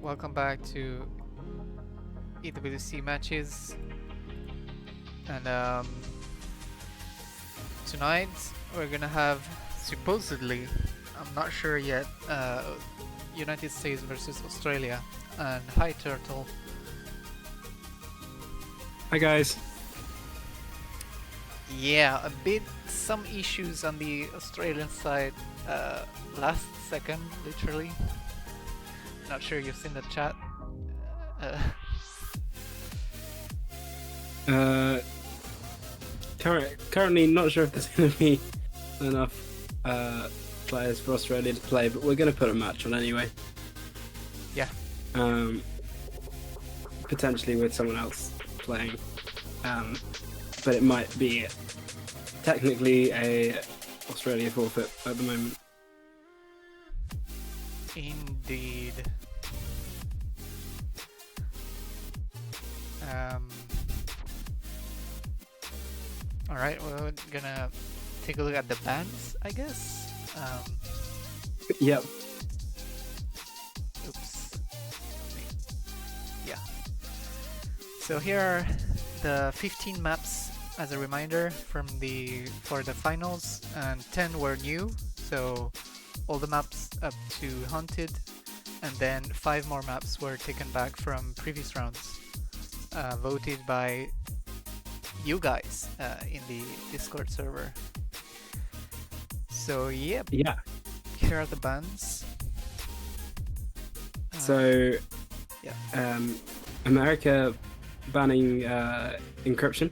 welcome back to EWC matches. And tonight we're gonna have supposedly, I'm not sure yet, United States versus Australia. And hi Turtle. Hi guys. Yeah, a bit some issues on the Australian side. Last second, literally. Not sure you've seen the chat. Uh, Currently not sure if there's going to be enough players for Australia to play, but we're going to put a match on anyway. Yeah. Potentially with someone else playing, but it might be technically a Australia forfeit at the moment. Indeed. Alright, we're gonna take a look at the bands, I guess. Yep. Oops. Yeah. So here are the 15 maps as a reminder for the finals, and 10 were new, so all the maps up to Haunted, and then 5 more maps were taken back from previous rounds, voted by you guys in the Discord server. So yep. Yeah. Here are the bands. So yeah. America banning encryption.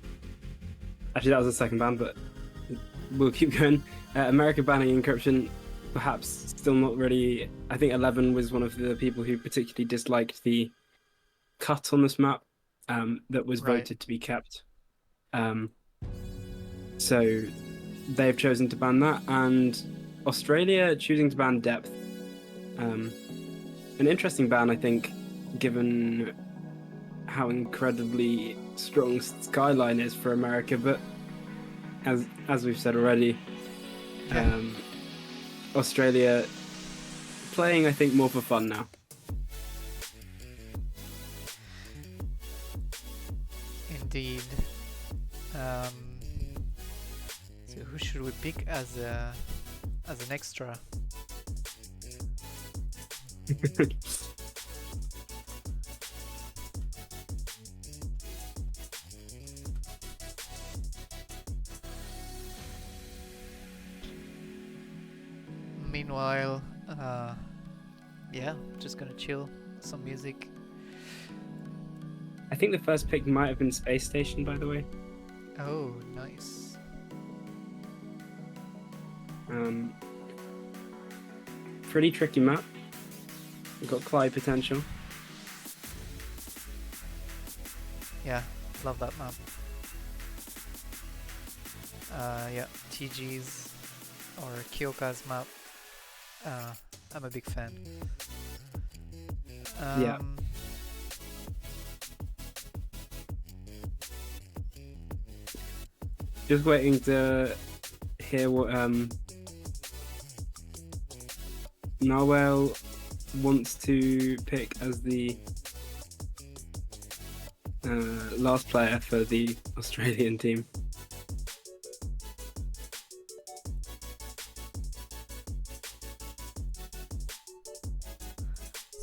Actually, that was the second ban, but we'll keep going. America banning encryption, perhaps still not really. I think 11 was one of the people who particularly disliked the cut on this map that was voted to be kept. So they've chosen to ban that, and Australia choosing to ban depth. An interesting ban, I think, given how incredibly strong Skyline is for America, but as we've said already, Australia playing, I think, more for fun now. Indeed. So who should we pick as an extra? Meanwhile, yeah, just gonna chill, some music. I think the first pick might have been Space Station, by the way. Oh, nice. Pretty tricky map. We've got Clyde potential. Yeah, love that map. Yeah, TG's or Kyoka's map. I'm a big fan. Yeah. Just waiting to hear what Narwhal wants to pick as the last player for the Australian team.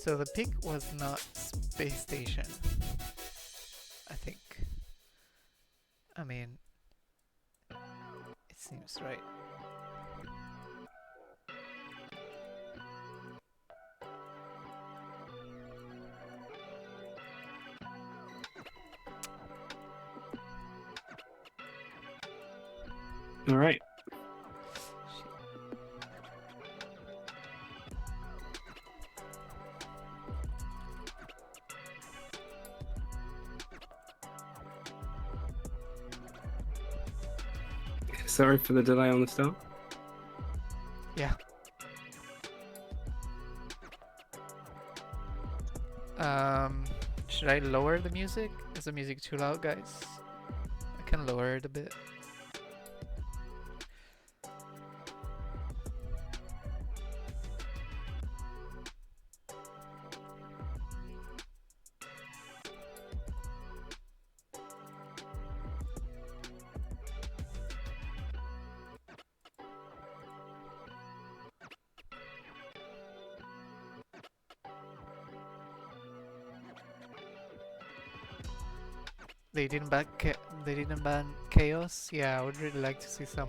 So the pick was not Space Station, I think. I mean, it seems right. All right. Sorry for the delay on the start. Yeah. Should I lower the music? Is the music too loud, guys? I can lower it a bit. they didn't ban chaos. Yeah, I would really like to see some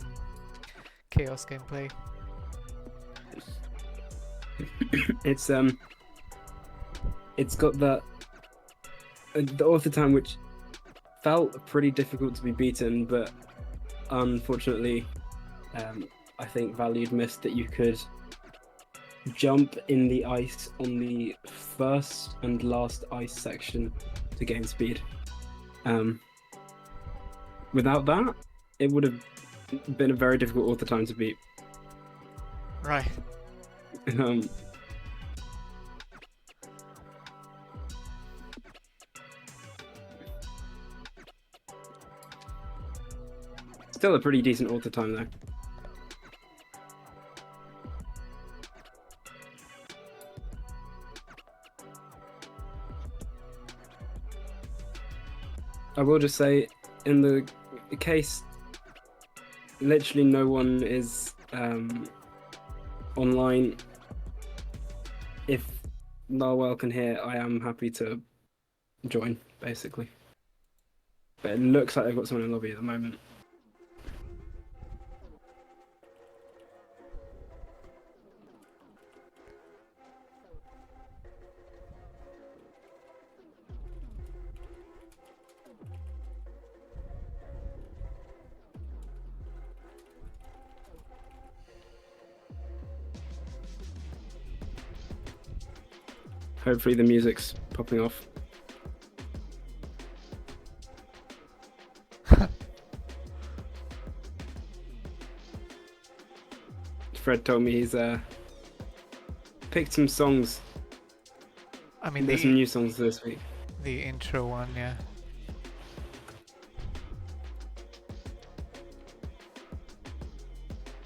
chaos gameplay. It's it's got the author time which felt pretty difficult to be beaten, but unfortunately, I think Valued missed that you could jump in the ice on the first and last ice section to gain speed. Without that, it would have been a very difficult author time to beat. Right. Um, Still a pretty decent author time though. I will just say, in the case, literally no one is online. If Narwhal can hear, I am happy to join, basically. But it looks like they've got someone in the lobby at the moment. Hopefully the music's popping off. Fred told me he's picked some songs. I mean, There's some new songs this week. the intro one, yeah.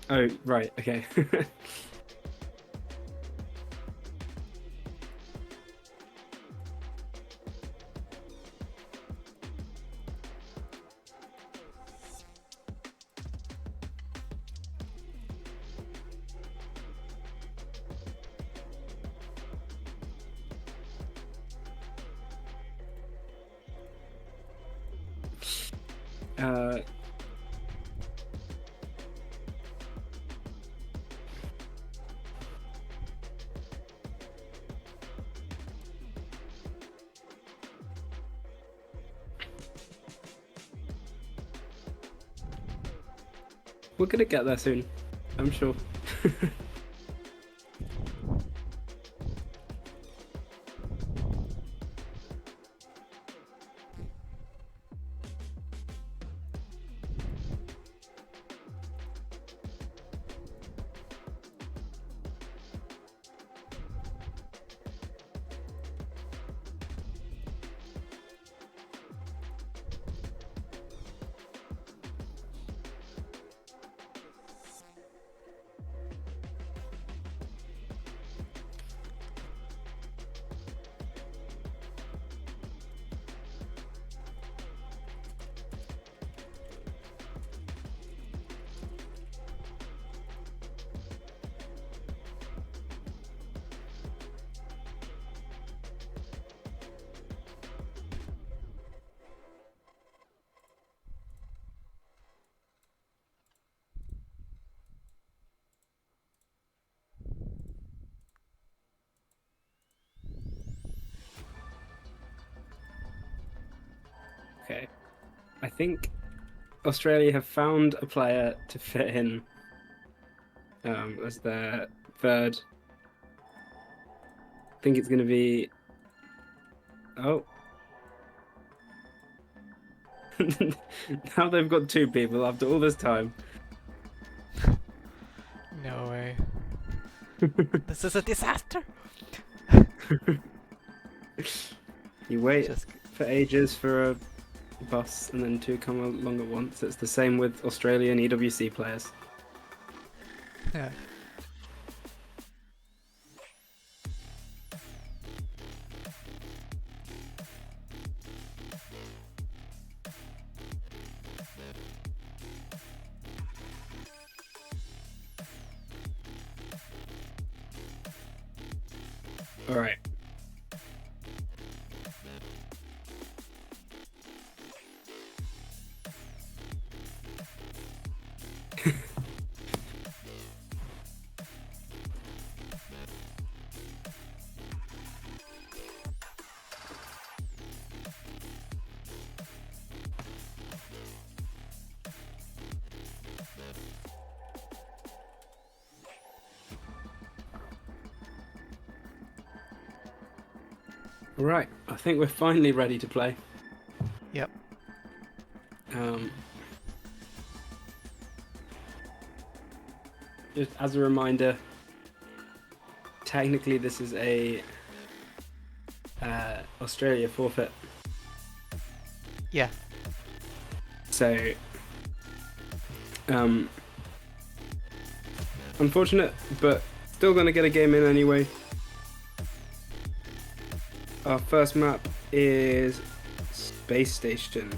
Oh, right, okay. uh, we're gonna get there soon, I'm sure. Okay. I think Australia have found a player to fit in as their third. I think it's going to be. Oh. Now they've got two people after all this time. No way. This is a disaster! You wait Just for ages for a bus and then two come along at once. It's the same with Australian EWC players. yeah. All right. Right, I think we're finally ready to play. Yep. Just as a reminder, technically this is a Australia forfeit. Yeah. So, unfortunate, but still gonna get a game in anyway. Our first map is Space Station.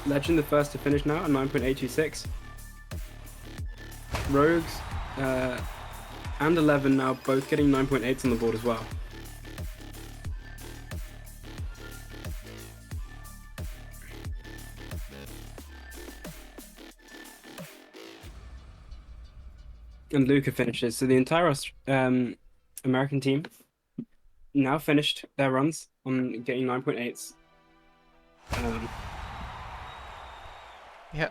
Legend the first to finish now at 9.826. Rogues and 11 now both getting 9.8s on the board as well. And Luca finishes. So the entire American team now finished their runs on getting 9.8s. Yeah.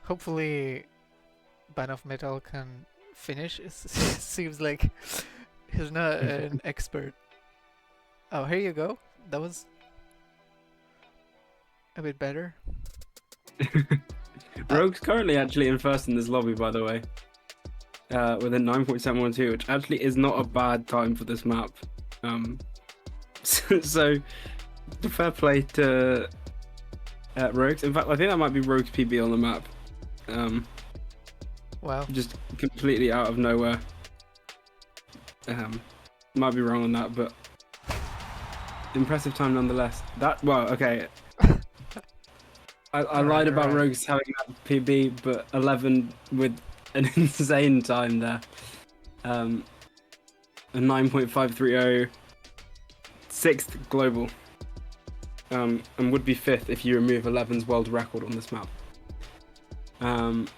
Hopefully, Band of Metal can finish. It seems like he's not an expert. Oh, here you go. That was a bit better. Rogue's currently actually in first in this lobby, by the way, with a 9.712, which actually is not a bad time for this map. So, fair play to Rogues. In fact, I think that might be Rogue's PB on the map. Wow. Just completely out of nowhere. Might be wrong on that, but impressive time nonetheless. Well, okay. I lied about Rogues having that PB, but 11 with an insane time there. A 9.530, 6th global. And would be 5th if you remove 11's world record on this map. And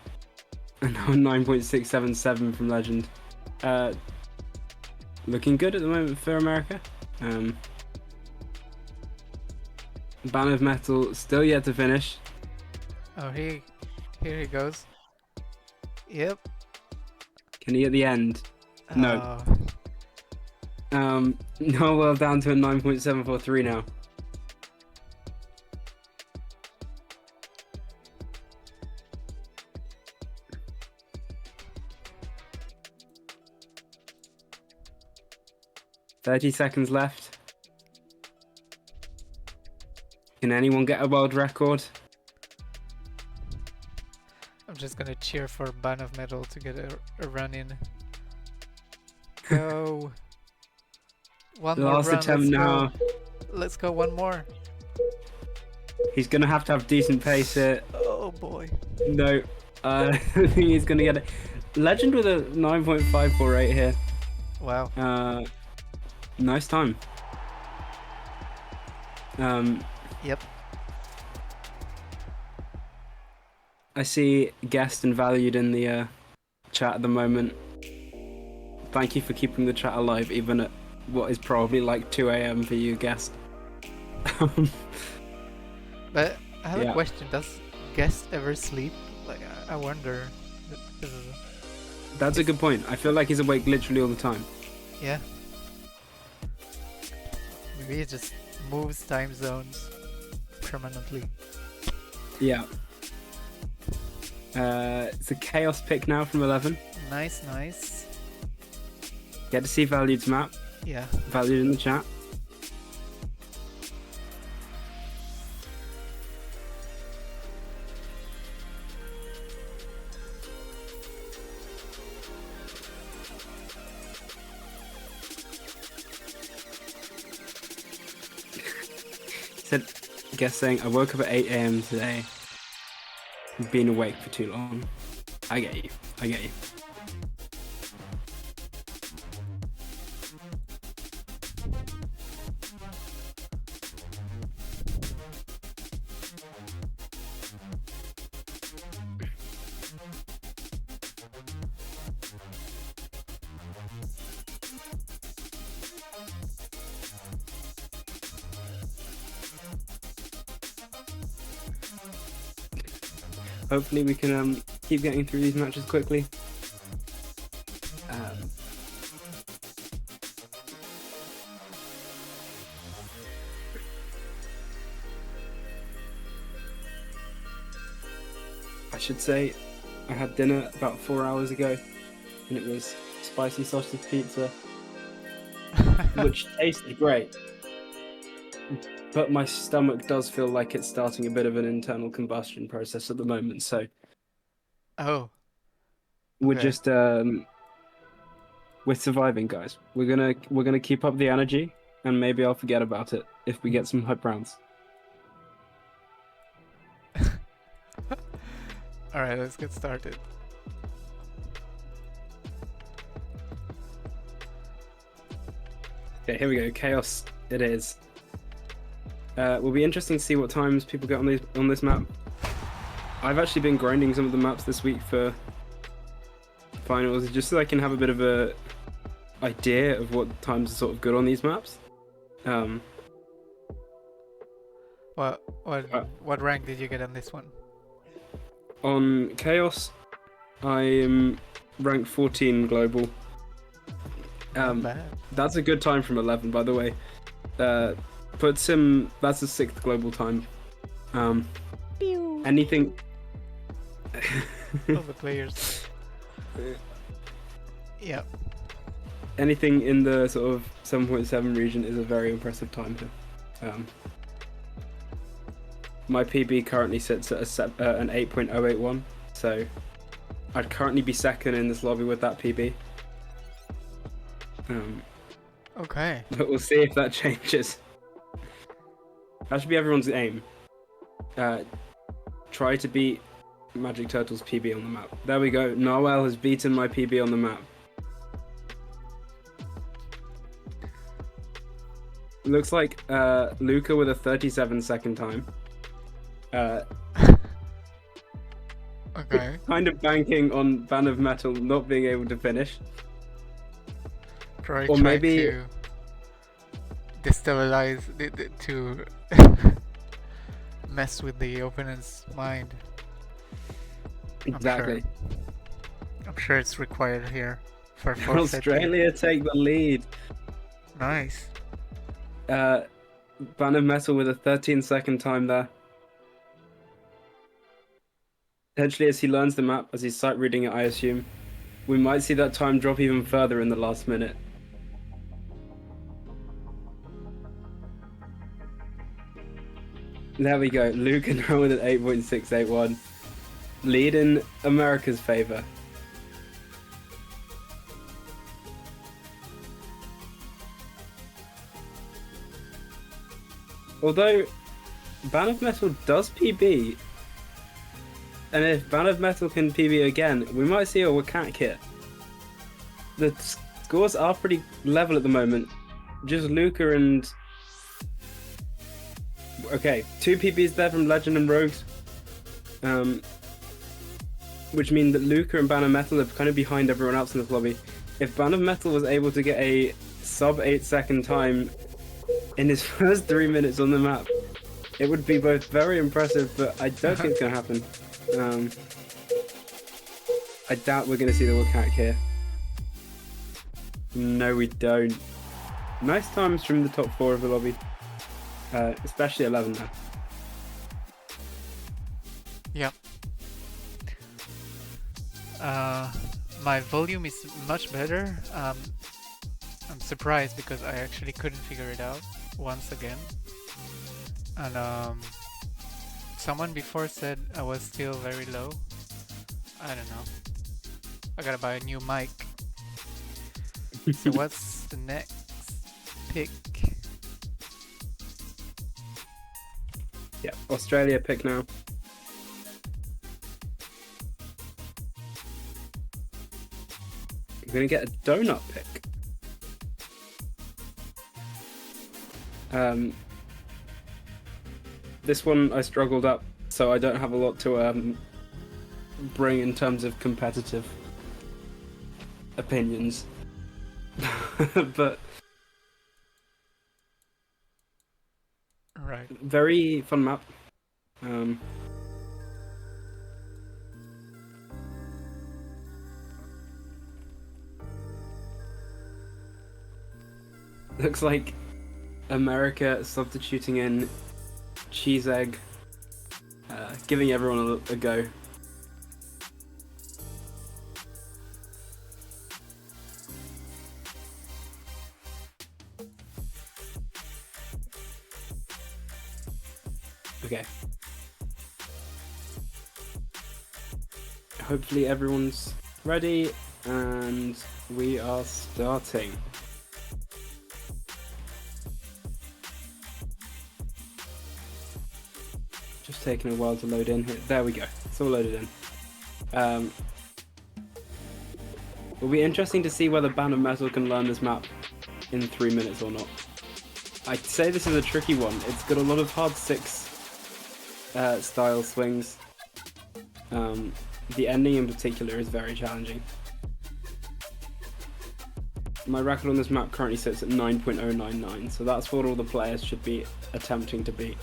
now 9.677 from Legend. Looking good at the moment for America. Band of Metal still yet to finish. Oh, here he goes. Yep. Can he at the end? No. No, well, down to a 9.743 now. "30 seconds left. Can anyone get a world record?" I'm just gonna cheer for Band of Metal to get a run in. Go. One more Last run. attempt Let's now. go. Let's go one more. He's gonna have to have decent pace here. Oh boy. No, I think he's gonna get it. Legend with a 9.548 here. Wow. Nice time. Yep. I see guest and valued in the chat at the moment. Thank you for keeping the chat alive, even at what is probably like 2 a.m. for you, guest. But I have Yeah. a question. Does guest ever sleep? Like, I wonder. That's a good point. I feel like he's awake literally all the time. Yeah. Maybe it just moves time zones permanently. Yeah. It's a chaos pick now from 11. Nice, nice. Get to see Valued's map. Yeah. Valued in the chat. Said, guess saying, "I woke up at 8 a.m. today. Been awake for too long." I get you. I get you. Hopefully we can keep getting through these matches quickly. I should say I had dinner about 4 hours ago, and it was spicy sausage pizza, which tasted great. But my stomach does feel like it's starting a bit of an internal combustion process at the moment, so Oh, we're okay. just we're surviving, guys. We're gonna keep up the energy, and maybe I'll forget about it if we get some hype rounds. Alright, let's get started. Okay, here we go. Chaos it is. Will be interesting to see what times people get on this map. I've actually been grinding some of the maps this week for finals, just so I can have a bit of a idea of what times are sort of good on these maps. What rank did you get on this one? On Chaos, I am ranked 14 global. Not bad. That's a good time from 11, by the way. Puts him. That's the 6th global time. Anything. All the players. Yep. Anything in the sort of 7.7 region is a very impressive time here. My PB currently sits at an 8.081, so I'd currently be second in this lobby with that PB. Okay. But we'll see if that changes. That should be everyone's aim. Try to beat Magic Turtle's PB on the map. There we go. Noel has beaten my PB on the map. Looks like Luca with a 37-second time. Okay. Kind of banking on Band of Metal not being able to finish. Trying maybe to destabilize, to mess with the opponent's mind. Exactly. I'm sure it's required here for forfeiting. Australia take the lead. Nice. Band of Metal with a 13-second time there. Potentially, as he learns the map, as he's sight reading it, I assume, we might see that time drop even further in the last minute. There we go. Luca now with an 8.681. Lead in America's favour. Although, Band of Metal does PB, and if Band of Metal can PB again, we might see a Wakat kit. The scores are pretty level at the moment. Just Luca and... Okay, 2 PBs there from Legend and Rogues. Which mean that Luca and Band of Metal are kind of behind everyone else in this lobby. If Band of Metal was able to get a sub 8-second time in his first 3 minutes on the map, it would be both very impressive, but I don't think it's going to happen. I doubt we're going to see the Wakat here. No, we don't. Nice times from the top 4 of the lobby. Especially 11 now. Yep. My volume is much better. I'm surprised because I actually couldn't figure it out once again. And someone before said I was still very low. I don't know. I gotta buy a new mic. So what's the next pick? Yeah, Australia pick now. I'm gonna get a donut pick. This one I struggled up, so I don't have a lot to bring in terms of competitive opinions. But Right. very fun map. Looks like America substituting in cheese egg, giving everyone a go. Okay. Hopefully everyone's ready, and we are starting. Just taking a while to load in here. There we go. It's all loaded in. It'll be interesting to see whether Band of Metal can learn this map in 3 minutes or not. I'd say this is a tricky one. It's got a lot of hard 6 style swings. The ending in particular is very challenging. My record on this map currently sits at 9.099, so that's what all the players should be attempting to beat.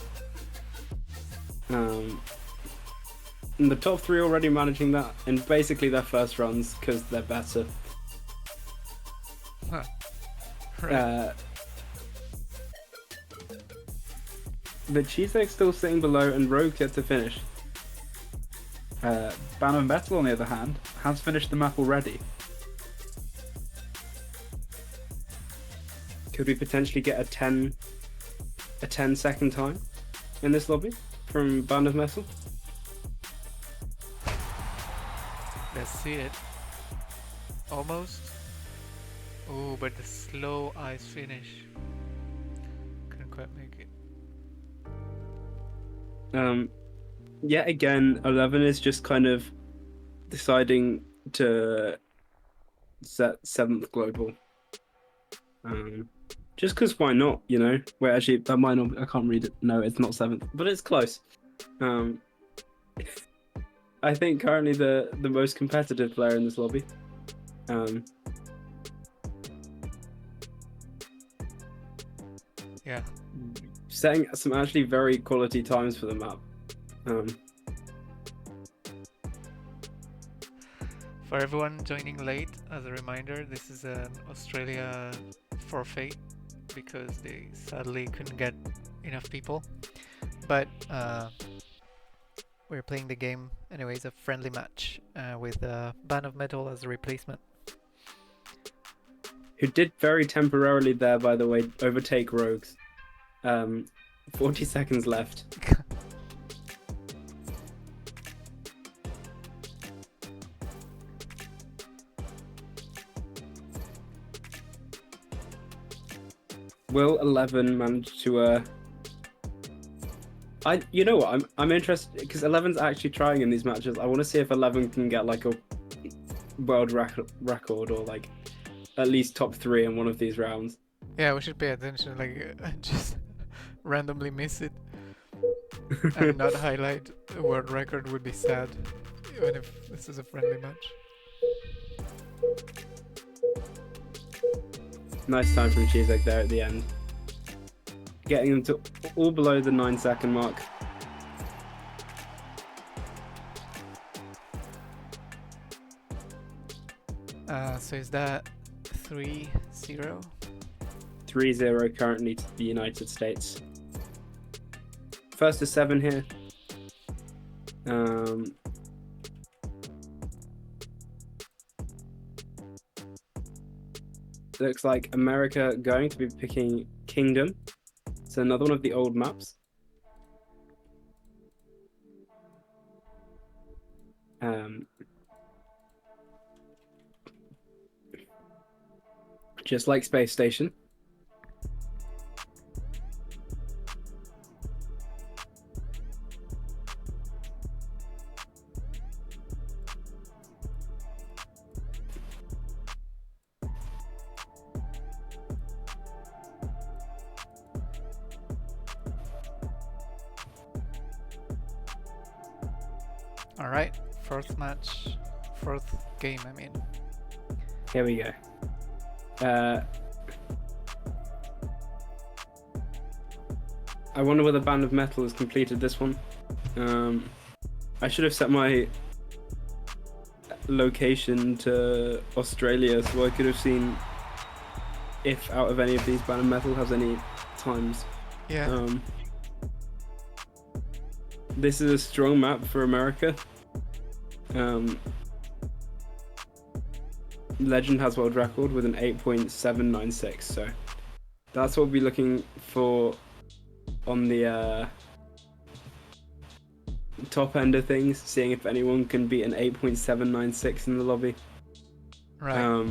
And the top 3 already managing that in basically their first runs because they're better. Huh. Right. The cheese egg's still sitting below, and Rogue gets to finish. Band of Metal, on the other hand, has finished the map already. Could we potentially get a 10-second time in this lobby from Band of Metal? Let's see it. Almost. Oh, but the slow ice finish. Couldn't quite make it. Yet again, 11 is just kind of deciding to set 7th global. Just because why not, you know? Wait, actually, that might not... I can't read it. No, it's not 7th, but it's close. I think currently the most competitive player in this lobby. Yeah. Setting some actually very quality times for the map. For everyone joining late, as a reminder, this is an Australia forfeit because they sadly couldn't get enough people. But we're playing the game anyways, a friendly match with Band of Metal as a replacement. Who did very temporarily there, by the way, overtake Rogues. 40 seconds left. Will 11 manage to you know what, I'm interested because 11's actually trying in these matches. I want to see if 11 can get like a world record or like at least top 3 in one of these rounds. Yeah, we should pay attention, like just randomly miss it and not highlight a world record would be sad, even if this is a friendly match. Nice time from Cheese Egg there at the end. Getting them to all below the 9-second mark. So is that 3-0? 3-0 currently to the United States. First to 7 here. Looks like America going to be picking Kingdom. So another one of the old maps. Just like Space Station. Alright, fourth game, I mean. Here we go. I wonder whether Band of Metal has completed this one. I should have set my location to Australia so I could have seen if out of any of these ban of metal has any times. Yeah. This is a strong map for America. Legend has world record with an 8.796, so that's what we'll be looking for on the top end of things, seeing if anyone can beat an 8.796 in the lobby. Right.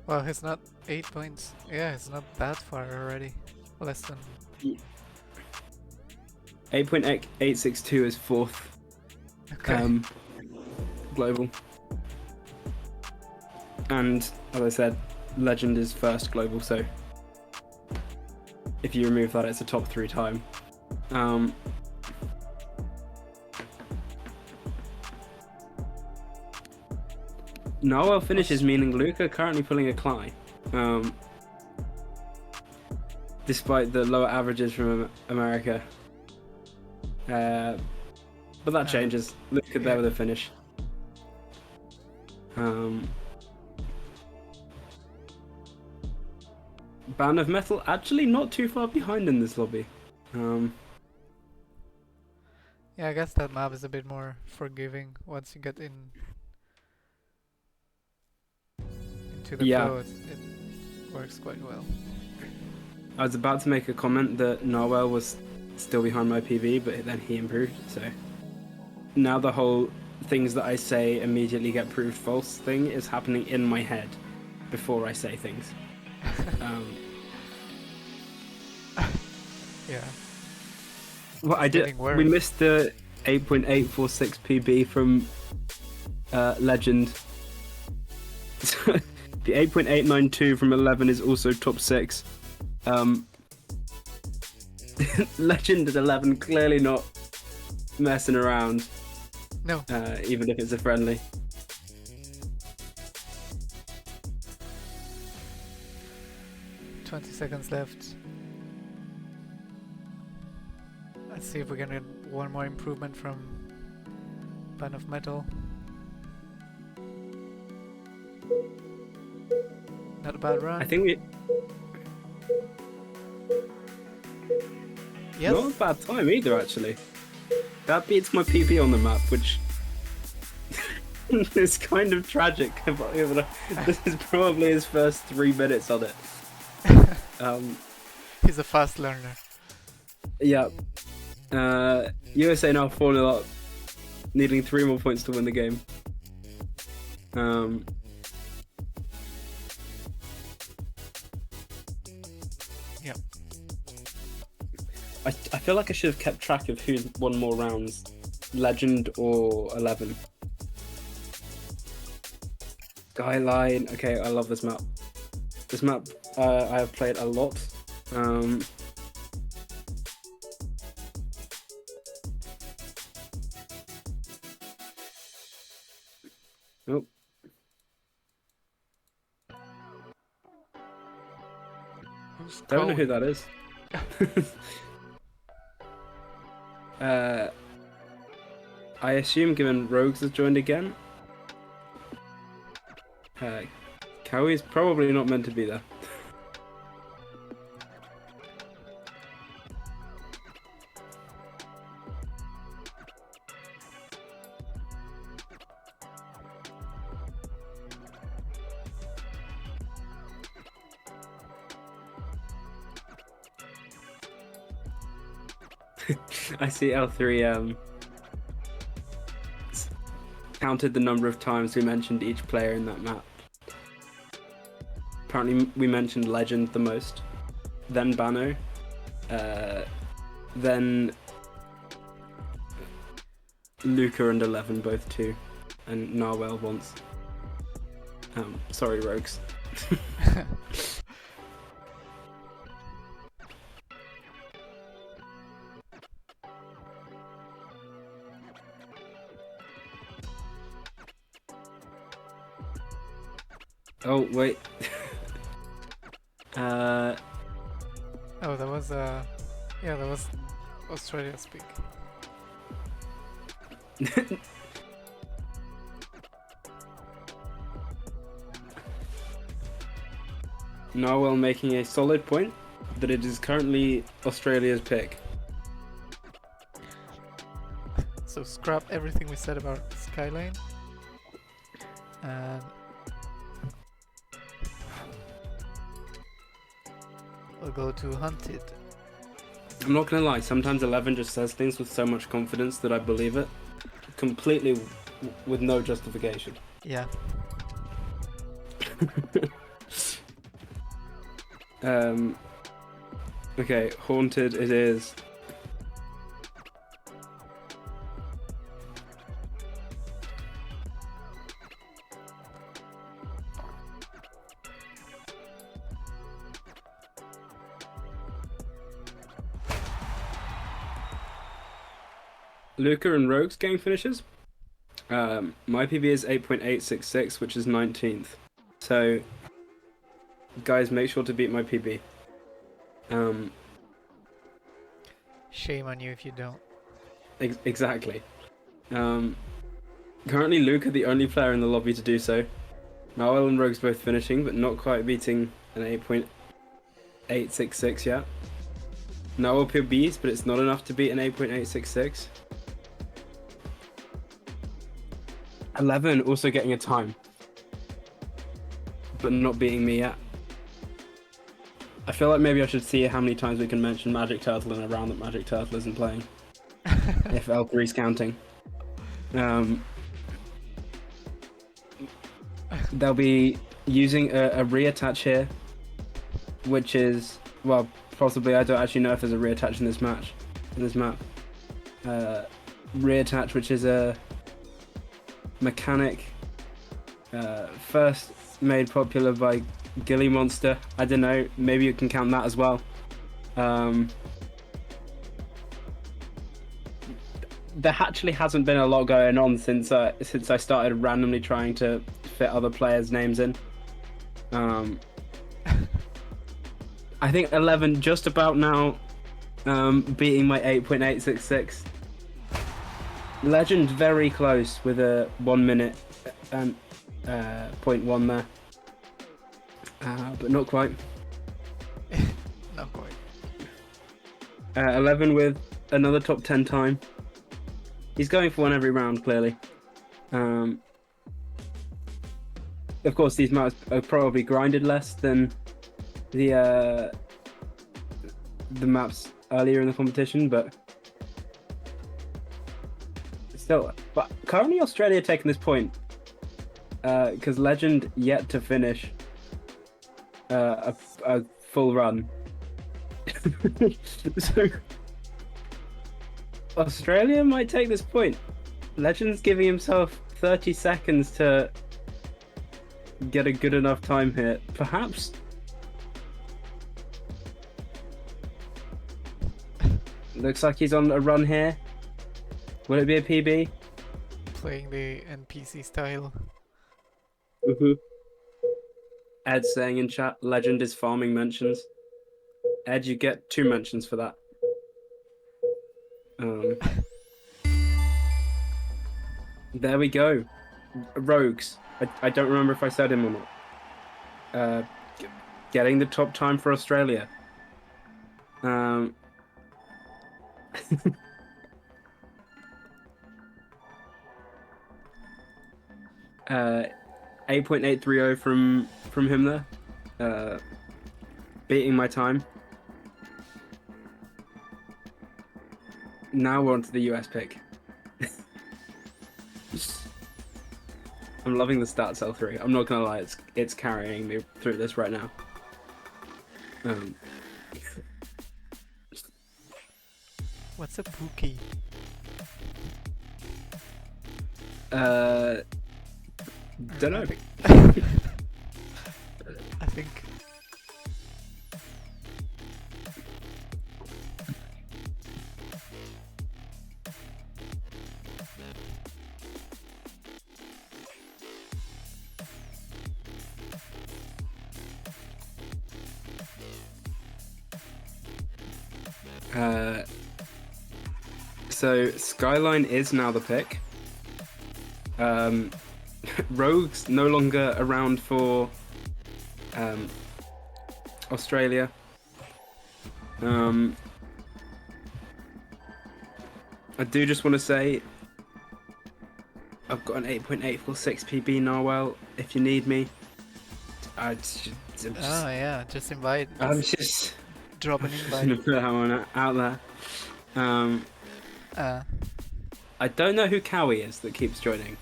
Well, he's not 8 points. Yeah, he's not that far already. Less than. 8.862 is fourth. Okay. Global. And as I said, Legend is first global, so if you remove that, it's a top 3 time. Narwhal finishes, meaning Luca currently pulling a Cly. Despite the lower averages from America. But that changes. Luca there with a finish. Band of Metal actually not too far behind in this lobby. Yeah, I guess that map is a bit more forgiving once you get into the flow. It works quite well. I was about to make a comment that Narwhal was still behind my PB, but then he improved, so now the whole things that I say immediately get proved false thing is happening in my head before I say things. Yeah. Well, I did. We missed the 8.846 PB from Legend. The 8.892 from 11 is also top 6. Legend at 11, clearly not messing around. No. Even if it's a friendly. $20 left. Let's see if we can get one more improvement from Band of Metal. Not a bad run. I think we. Yes. Not a bad time either, actually. That beats my PB on the map, which is kind of tragic. This is probably his first 3 minutes on it. He's a fast learner. Yeah. USA now 4-0 up, needing 3 more points to win the game. Yep. I feel like I should have kept track of who won more rounds, Legend or 11. Skyline. Okay, I love this map. This map I have played a lot. Oh. Don't know who that is. I assume given Rogues has joined again, Cowie's probably not meant to be there. I see L3 counted the number of times we mentioned each player in that map. Apparently we mentioned Legend the most, then Bano, then Luca and 11 both too, and Narwhal once. Sorry, Rogues. Oh, wait. Oh, that was yeah, that was Australia speak. Narwhal making a solid point that it is currently Australia's pick. So scrap everything we said about Skyline. And we'll go to Hunted. I'm not gonna lie, sometimes 11 just says things with so much confidence that I believe it. Completely with no justification. Yeah. Okay, Haunted it is. Luca and Rogue's game finishes. My PB is 8.866, which is 19th. So, guys, make sure to beat my PB. Shame on you if you don't. Exactly. Currently, Luca the only player in the lobby to do so. Narwhal and Rogue's both finishing, but not quite beating an 8.866 yet. Narwhal PBs, but it's not enough to beat an 8.866. 11 also getting a time, but not beating me yet. I feel like maybe I should see how many times we can mention Magic Turtle in a round that Magic Turtle isn't playing. If L3's counting. They'll be using a reattach here, which is, well, possibly, I don't actually know if there's a reattach in this match, in this map. Reattach, which is a mechanic first made popular by Gilly Monster. I don't know, maybe you can count that as well. There actually hasn't been a lot going on since I started randomly trying to fit other players' names in. I think 11 just about now beating my 8.866. Legend very close with a 1 minute and 0.1 there, but not quite. Not quite. 11 with another top 10 time. He's going for one every round, clearly. Of course, these maps are probably grinded less than the maps earlier in the competition, but still. But currently, Australia taking this point because Legend yet to finish a full run. So Australia might take this point. Legend's giving himself 30 seconds to get a good enough time here. Perhaps. Looks like he's on a run here. Will it be a PB? Playing the NPC style. Ed saying in chat, Legend is farming mentions. Ed, you get 2 mentions for that. There we go. Rogues. I don't remember if I said him or not. Getting the top time for Australia. 8.830 from him there. Beating my time. Now we're on to the US pick. I'm loving the stats L3. I'm not gonna lie, it's carrying me through this right now. What's a Pookie? Don't know. I think so Skyline is now the pick. Rogue's no longer around for Australia. I do just want to say I've got an 8.846 PB Narwhal. If you need me, I'm Oh yeah, just invite. I'm Just just drop an gonna invite. put that one out there. Uh, I don't know who Cowie is that keeps joining.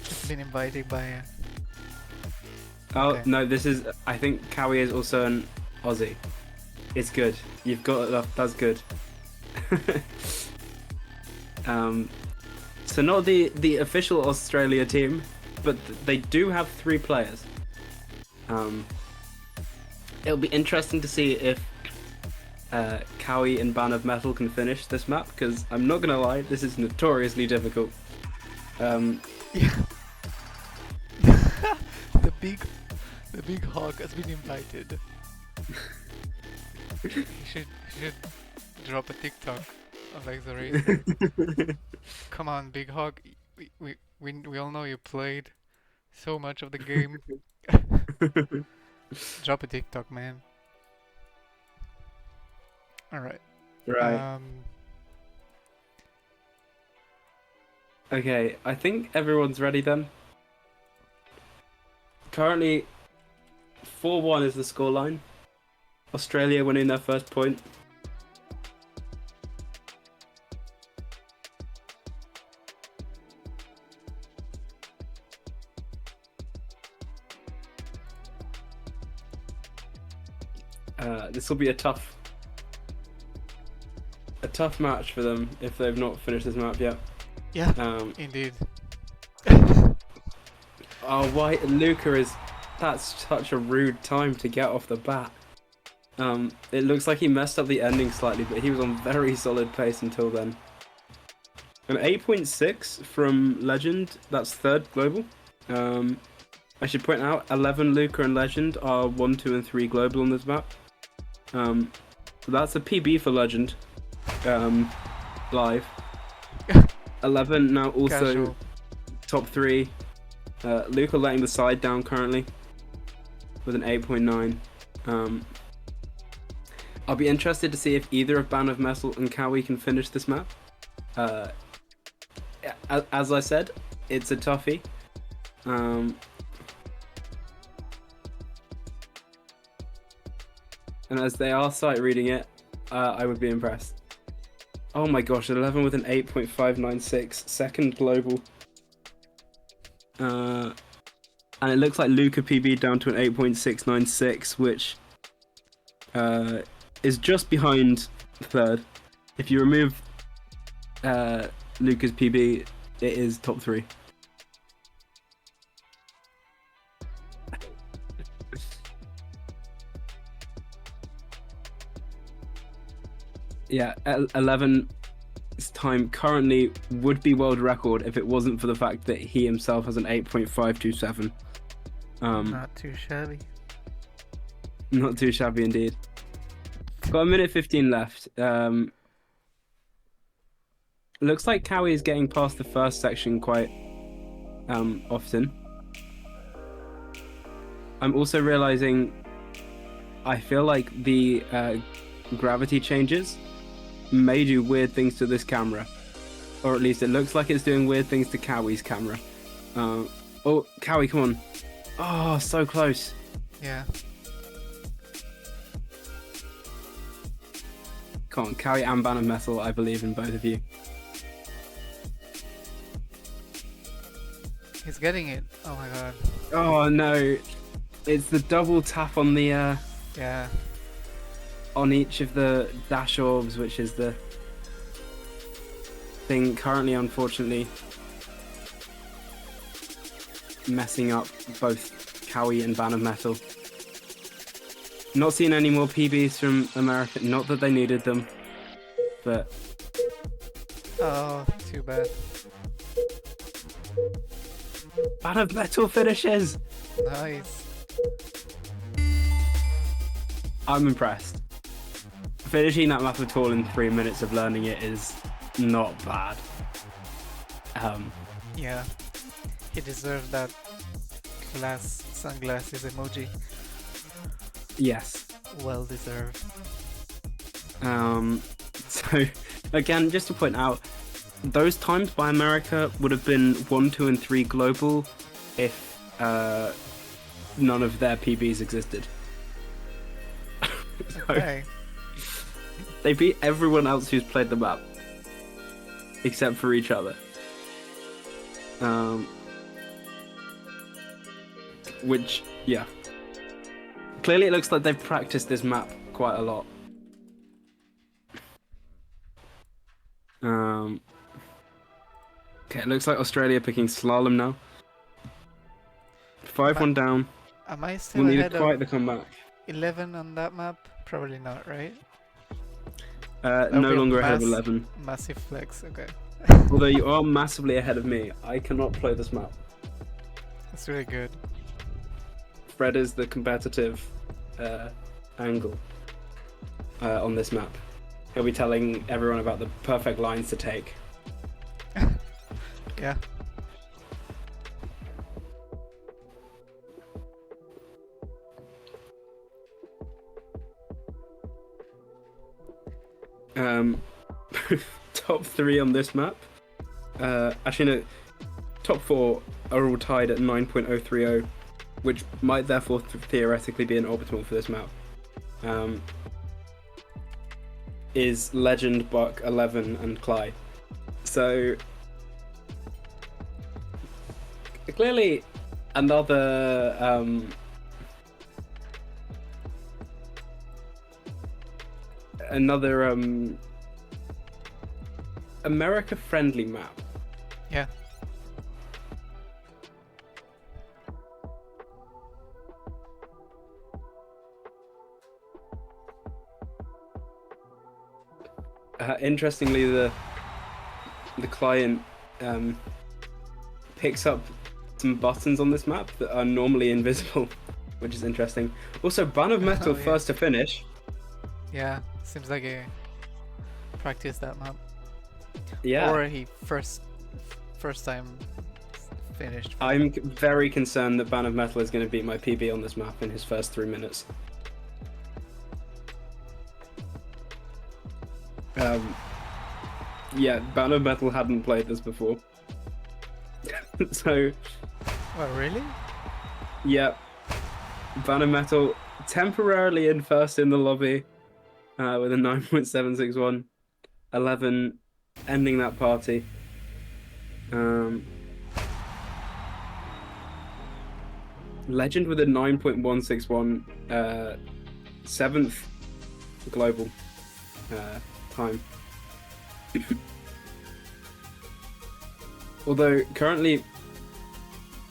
just been invited by. Oh Okay. no, this is. I think Cowie is also an Aussie. It's good. You've got enough. That's good. So not the official Australia team, but they do have 3 players. It'll be interesting to see if Cowie and Ban of Metal can finish this map, because I'm not gonna lie, this is notoriously difficult. Yeah. the big hawk has been invited. You should drop a TikTok of like the race. Come on, big hawk. We all know you played so much of the game. Drop a TikTok, man. All right. Right. Okay, I think everyone's ready then. Currently, 4-1 is the scoreline. Australia winning their first point. This will be a tough match for them if they've not finished this map yet. Yeah. Indeed. Oh, why Luca is... That's such a rude time to get off the bat. It looks like he messed up the ending slightly, but he was on very solid pace until then. An 8.6 from Legend, that's 3rd global. I should point out, 11 Luca and Legend are 1, 2, and 3 global on this map. So that's a PB for Legend. Live. 11 now also Casual. top 3. Luca letting the side down currently with an 8.9. I'll be interested to see if either of Ban of Metal and Cowie can finish this map. As I said, it's a toughie. And as they are sight reading it, I would be impressed. Oh my gosh, 11 with an 8.596, 2nd global. And it looks like Luca PB down to an 8.696, which is just behind 3rd. If you remove Luca's PB, it is top 3. Yeah, 11's time currently would be world record if it wasn't for the fact that he himself has an 8.527. Not too shabby. Not too shabby indeed. Got a minute 15 left. Looks like Cowie is getting past the first section quite often. I'm also realizing I feel like the gravity changes may do weird things to this camera, or at least it looks like it's doing weird things to Cowie's camera. Oh, Cowie, come on! Oh, so close. Yeah. Come on, Cowie and Ban of Metal. I believe in both of you. He's getting it. Oh my god. Oh no! It's the double tap on the Yeah. on each of the dash orbs, which is the thing currently, unfortunately, messing up both Cowie and Ban of Metal. Not seeing any more PBs from America, not that they needed them, but... Oh, too bad. Ban of Metal finishes! Nice. I'm impressed. Finishing that map at all in 3 minutes of learning it is not bad. Yeah. He deserved that sunglasses emoji. Yes. Well deserved. So, again, just to point out, those times by America would have been 1, 2, and 3 global if none of their PBs existed. So, Okay. they beat everyone else who's played the map, except for each other. Which, yeah. Clearly it looks like they've practiced this map quite a lot. Okay, it looks like Australia picking slalom now. 5-1 down. Am I still We'll need ahead quite of the comeback. 11 on that map? Probably not, right? No be a longer ahead of 11. Massive flex, okay. Although you are massively ahead of me. I cannot play this map. That's really good. Fred is the competitive angle on this map. He'll be telling everyone about the perfect lines to take. Yeah. Top 3 on this map. Actually, no. Top 4 are all tied at 9.030, which might therefore theoretically be an orbital for this map. Is Legend, Buck, 11, and Cly. So clearly another America-friendly map. Yeah. Interestingly, the client picks up some buttons on this map that are normally invisible, which is interesting. Also, Ban of Metal Oh, yeah. first to finish. Yeah, seems like he practiced that map. Yeah. Or he first time finished. I'm very concerned that Ban of Metal is going to beat my PB on this map in his first 3 minutes. Yeah, Ban of Metal hadn't played this before. So, Well, really? yeah. Ban of Metal temporarily in first in the lobby with a 9.761. 11 ending that party. Legend with a 9.161, 7th global time. Although currently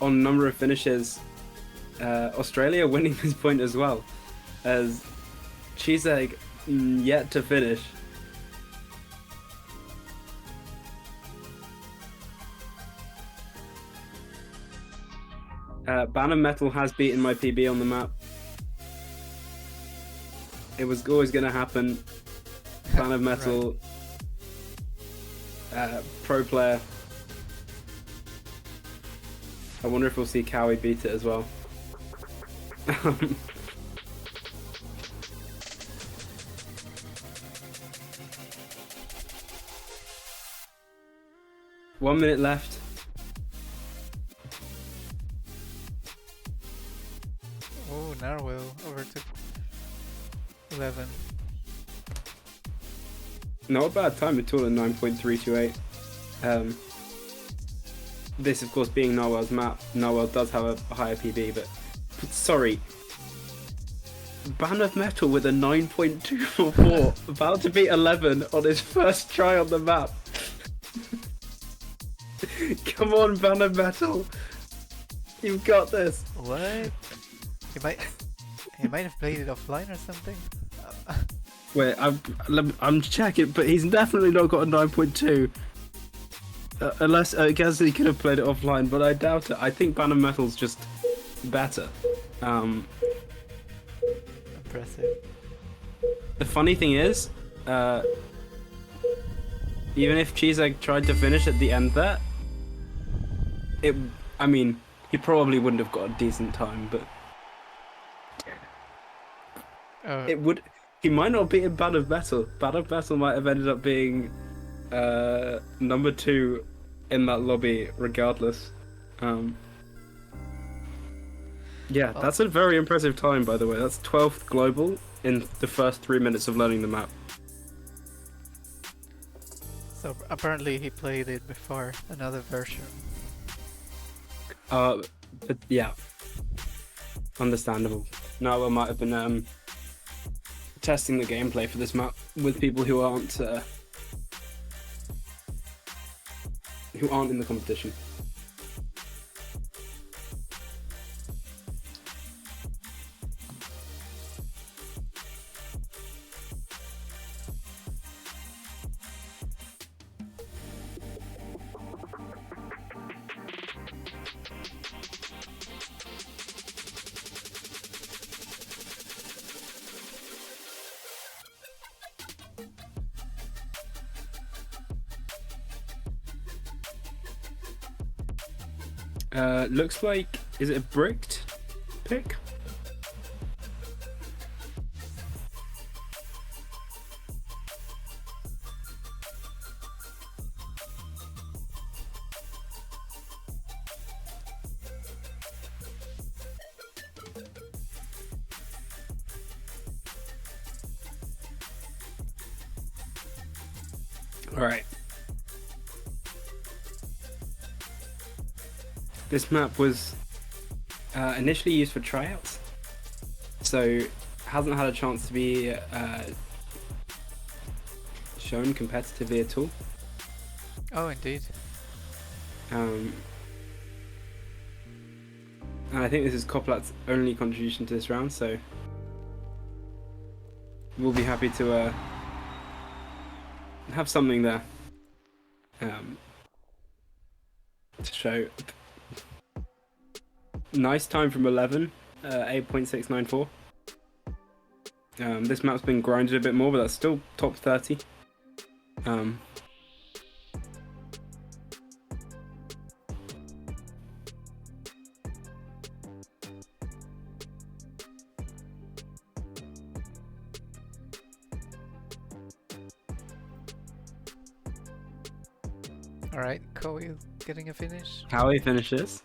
on number of finishes, Australia winning this point as well, as Cheeseegg yet to finish. Ban of Metal has beaten my PB on the map. It was always going to happen. Ban of Metal, pro player. I wonder if we'll see Cowie beat it as well. 1 minute left. Oh, Narwhal overtook 11. Not a bad time at all at 9.328. This, of course, being Narwhal's map. Narwhal does have a higher PB, but sorry. Ban of Metal with a 9.244, about to beat 11 on his first try on the map. Come on, Ban of Metal. You've got this. What? He might have played it offline or something. Wait, I'm checking, but he's definitely not got a 9.2. Unless, I guess he could have played it offline, but I doubt it. I think Ban of Metal's just better. Impressive. The funny thing is, even if Cheeseegg tried to finish at the end there, I mean, he probably wouldn't have got a decent time, but It would. He might not be in Band of Metal. Band of Metal might have ended up being number 2 in that lobby, regardless. Yeah, Well, that's a very impressive time, by the way. That's 12th global in the first 3 minutes of learning the map. so apparently he played it before another version. But yeah, understandable. Noah might have been testing the gameplay for this map with people who aren't in the competition. Looks like, is it a bricked pick? All right. This map was initially used for tryouts, so hasn't had a chance to be shown competitively at all. Oh, indeed. And I think this is Coplat's only contribution to this round, so we'll be happy to have something there to show. Nice time from 11, 8.694. This map's been grinded a bit more, but that's still top 30. Alright, Koei getting a finish. How he finishes.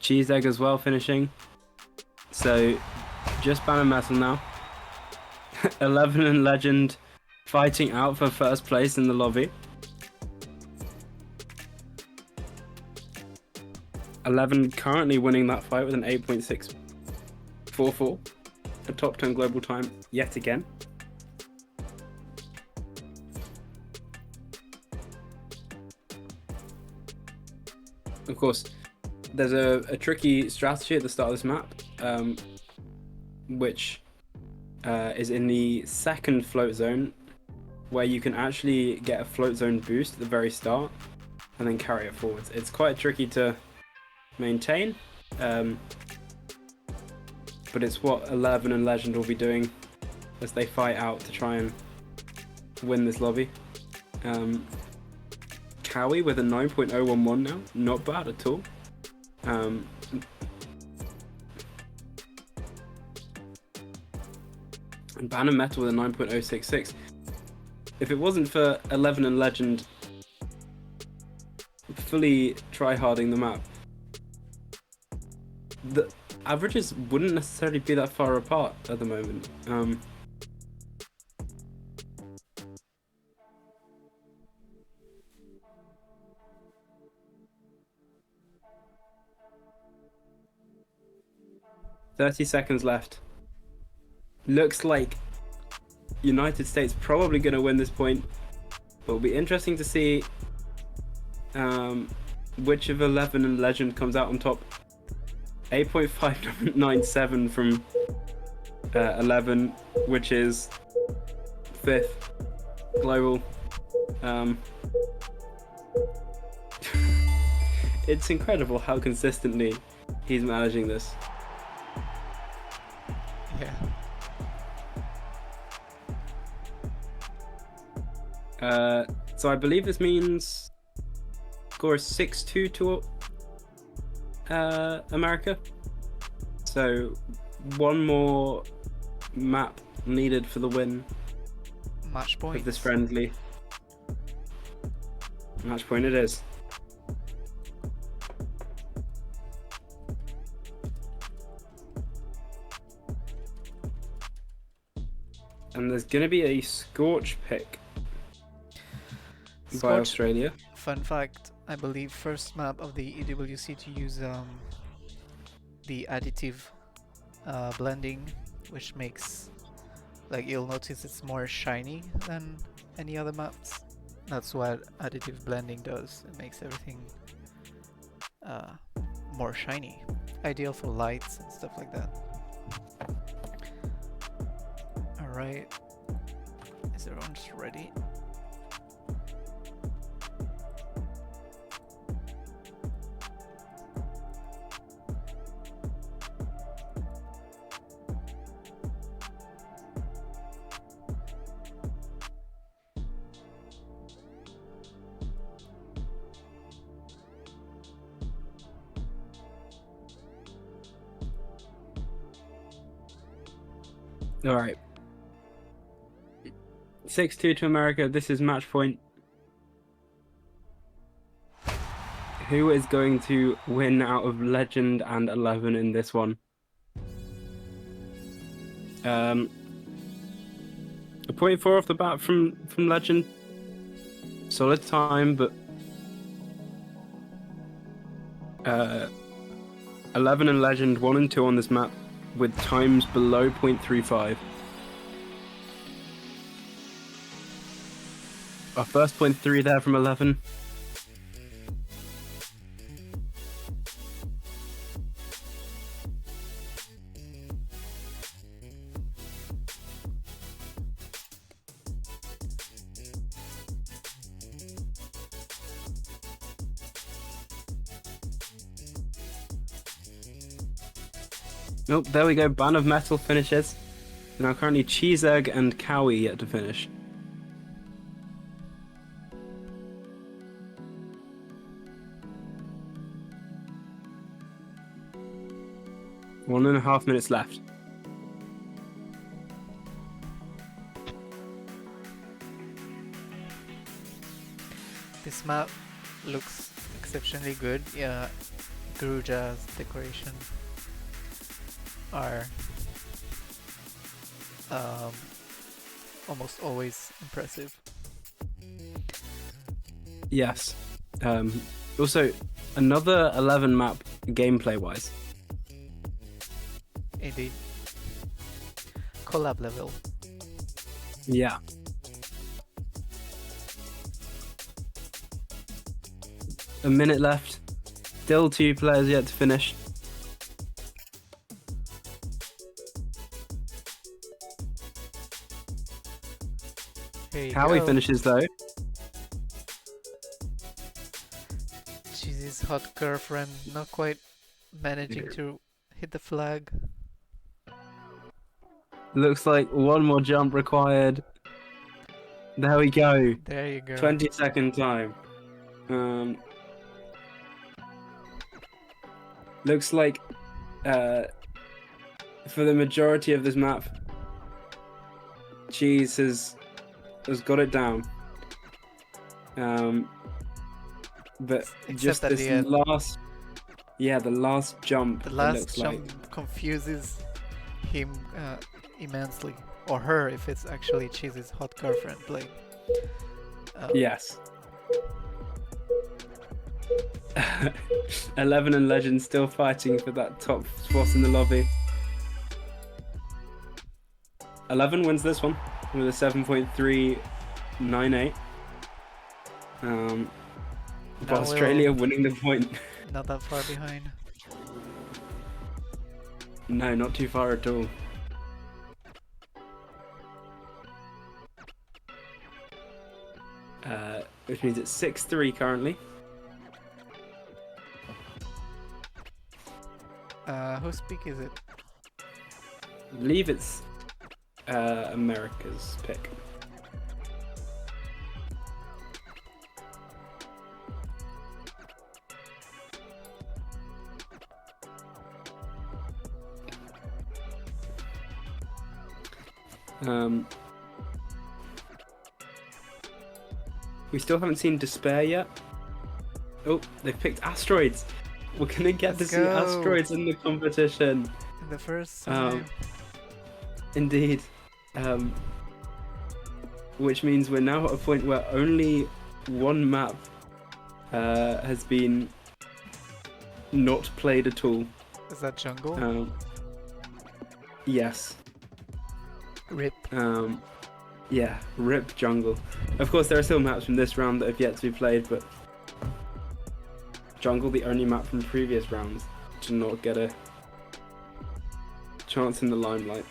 Cheese Egg as well finishing. So just Banner Metal now. 11 and Legend fighting out for first place in the lobby. 11 currently winning that fight with an 8.644. A top 10 global time yet again. Of course, there's a tricky strategy at the start of this map, which is in the second float zone, where you can actually get a float zone boost at the very start and then carry it forwards. It's quite tricky to maintain. But it's what 11 and Legend will be doing as they fight out to try and win this lobby. Cowie with a 9.011 now, not bad at all. And Banner Metal with a 9.066. If it wasn't for 11 and Legend fully tryharding the map, the averages wouldn't necessarily be that far apart at the moment. 30 seconds left. Looks like United States probably going to win this point. But it'll be interesting to see which of 11 and Legend comes out on top. 8.597 from 11, which is 5th global. It's incredible how consistently he's managing this. Yeah. So I believe this means score is 6-2 to America. So one more map needed for the win Match point. of this friendly. Match point it is. And there's going to be a Scorch pick by Scorch, Australia. fun fact, I believe first map of the EWC to use the additive blending, which makes, like, you'll notice it's more shiny than any other maps. That's what additive blending does. It makes everything more shiny. Ideal for lights and stuff like that. Alright. Is everyone just ready? All right. 6-2 to America. This is match point. Who is going to win out of Legend and 11 in this one? A 0.4 off the bat from Legend. Solid time, but 11 and Legend 1 and 2 on this map with times below 0.35. Our first 0.3 there from 11. Nope, there we go. Ban of Metal finishes. Now currently Cheese Egg and Cowie yet to finish. One and a half minutes left. This map looks exceptionally good. Yeah, Guruja's decoration are almost always impressive. Yes. Also, another 11 map gameplay wise. Indeed. Collab level. Yeah. A minute left. Still 2 players yet to finish. Here you Cowie go. finishes though. Cheesy's hot girlfriend not quite managing to hit the flag. Looks like one more jump required. There we go. There you go. 20-second time. Looks like for the majority of this map, Cheese has got it down. But Except just at this the end. the last jump. The it last looks jump confuses him immensely. Or her, if it's actually Cheesy's hot girlfriend playing. Yes. 11 and Legend still fighting for that top spot in the lobby. 11 wins this one with a 7.398. But Now Australia winning the point. Not that far behind. No, not too far at all. Which means it's 6-3 currently. Whose pick is it? I believe it's America's pick. Um, we still haven't seen Despair yet. Oh, they've picked asteroids. We're gonna get Let's to see go. asteroids in the competition. In the first time. Indeed. Which means we're now at a point where only one map has been not played at all. Is that jungle? Yes. Rip. Yeah, rip jungle. Of course, there are still maps from this round that have yet to be played, but jungle, the only map from previous rounds to not get a chance in the limelight.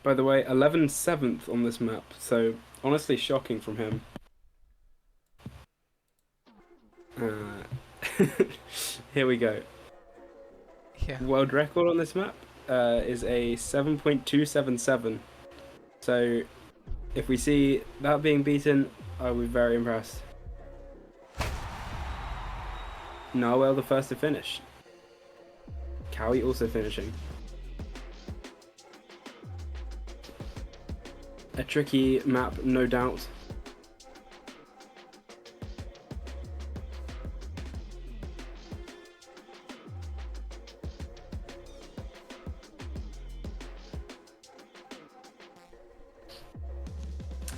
By the way, 11 7th on this map, so honestly shocking from him. Here we go. Yeah. World record on this map is a 7.277. So if we see that being beaten, I'll be very impressed. Narwhal the first to finish. Cowie also finishing. A tricky map, no doubt.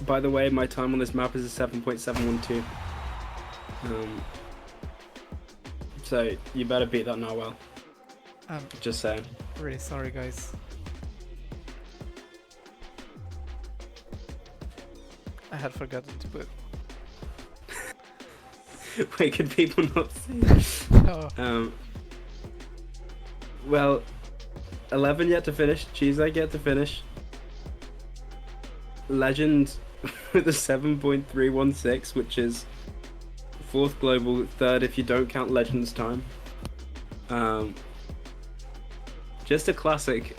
By the way, my time on this map is a 7.712. So you better beat that Narwhal. Just saying. Really sorry, guys. I had forgotten to put. Wait, could people not see? Oh. Well, 11 yet to finish. Cheeseegg yet to finish. Legend with a 7.316, which is 4th global, 3rd if you don't count Legend's time. Just a classic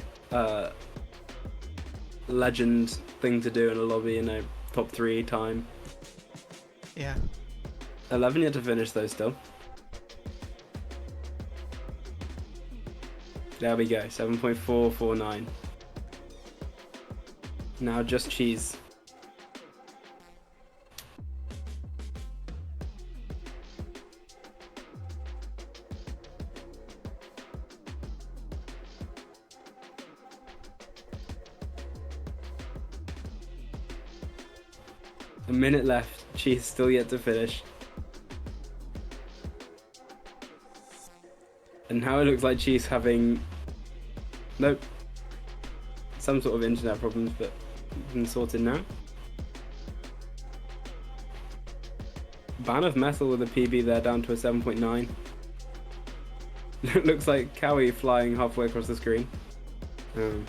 Legend thing to do in a lobby, you know, top 3 time. Yeah. 11 yet to finish though still. There we go, 7.449. Now just cheese. A minute left. Cheese still yet to finish. And now it looks like Cheese having... Nope. Some sort of internet problems, but been sorted now. Ban of Metal with a PB there down to a 7.9. Looks like Cowie flying halfway across the screen. And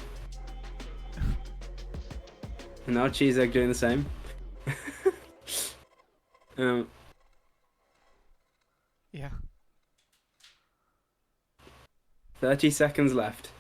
now Cheeseegg doing the same. 30 seconds left.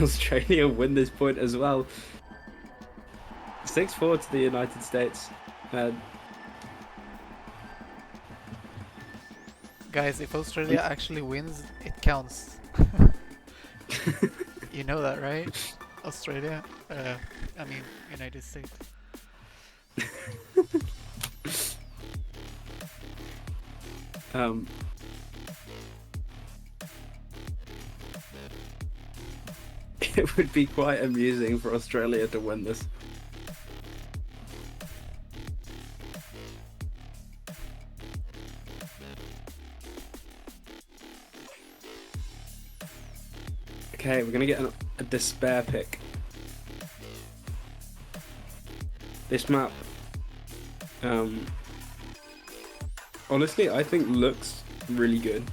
Australia win this point as well. 6-4 to the United States. Guys, if Australia actually wins, it counts. You know that, right? Australia? I mean, United States. It would be quite amusing for Australia to win this. Okay, we're gonna get a despair pick. This map, honestly, I think looks really good.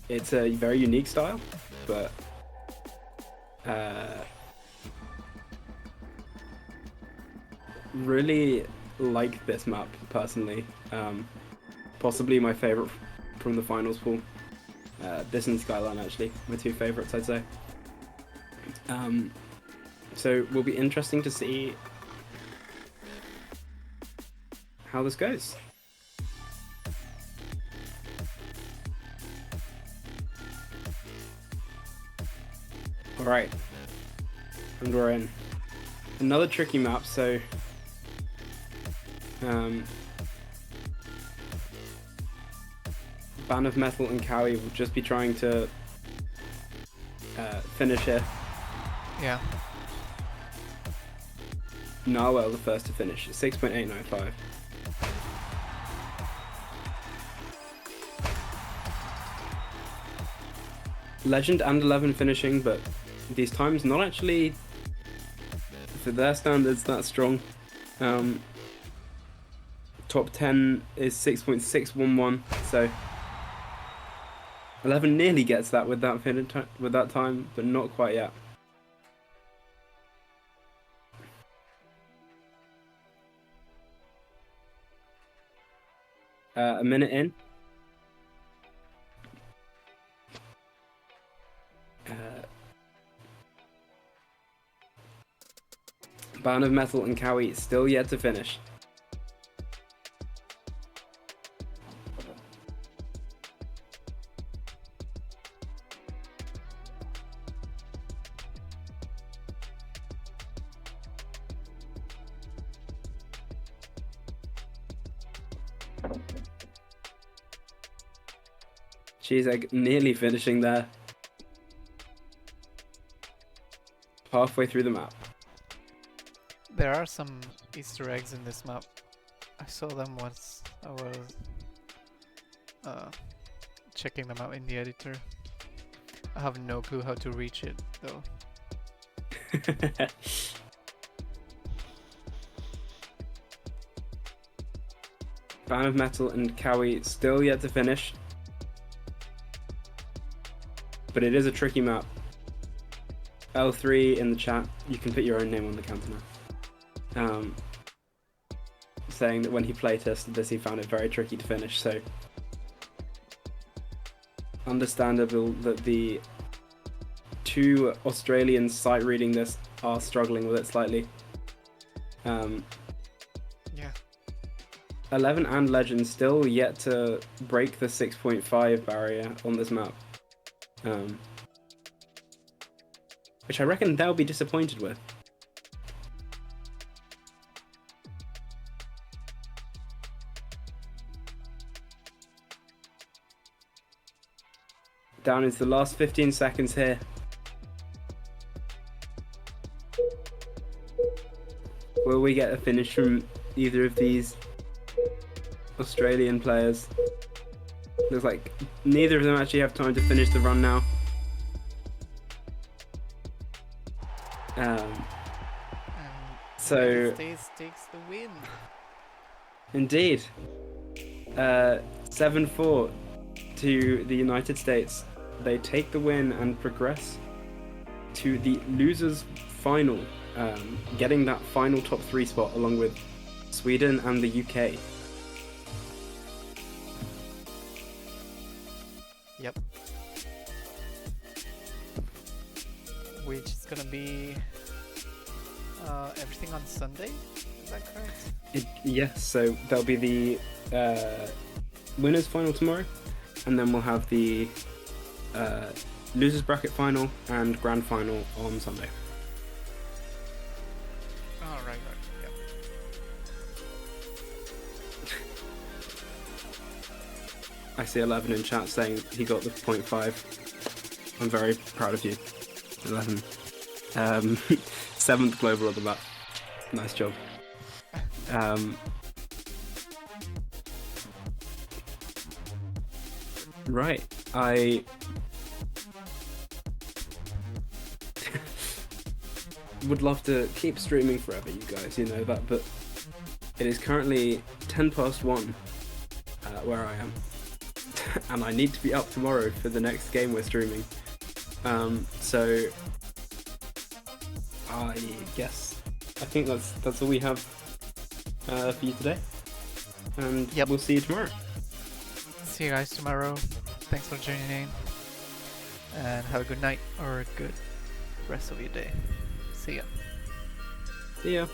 It's a very unique style, but Really like this map personally. Possibly my favorite from the finals pool. This and Skyline actually, my two favorites I'd say. So will be interesting to see how this goes. Alright, and we're in. Another tricky map, so Band of Metal and Cowie will just be trying to finish here. Yeah. Narwhal the first to finish, 6.895. Legend and 11 finishing, but these times not actually, for their standards, that strong. Top 10 is 6.611, so 11 nearly gets that with that time, but not quite yet. A minute in. Band of Metal and Cowie still yet to finish. She's like nearly finishing there. Halfway through the map. There are some Easter eggs in this map. I saw them once. I was checking them out in the editor. I have no clue how to reach it though. Band of Metal and Cowie still yet to finish. But it is a tricky map. L3 in the chat, you can put your own name on the counter now. Saying that when he playtested this, he found it very tricky to finish, so understandable that the two Australians sight reading this are struggling with it slightly. Yeah. 11 and Legend still yet to break the 6.5 barrier on this map. Which I reckon they'll be disappointed with. Down into the last 15 seconds here. Will we get a finish from either of these Australian players? Looks like neither of them actually have time to finish the run now. So States takes the win. Indeed. 7-4 to the United States. They take the win and progress to the losers final, getting that final top 3 spot along with Sweden and the UK. Yep. Which is gonna be everything on Sunday? Is that correct? Yes, so there'll be the winners final tomorrow, and then we'll have the losers bracket final and grand final on Sunday. Oh, right, yep. I see 11 in chat saying he got the 0.5. I'm very proud of you, 11. 7th global on the map. Nice job. Right, I would love to keep streaming forever, you guys, you know that, but it is currently 1:10 where I am, and I need to be up tomorrow for the next game we're streaming. So I guess. I think that's all we have for you today. And Yep. we'll see you tomorrow. See you guys tomorrow. Thanks for tuning in. And have a good night or a good rest of your day. See ya. See ya.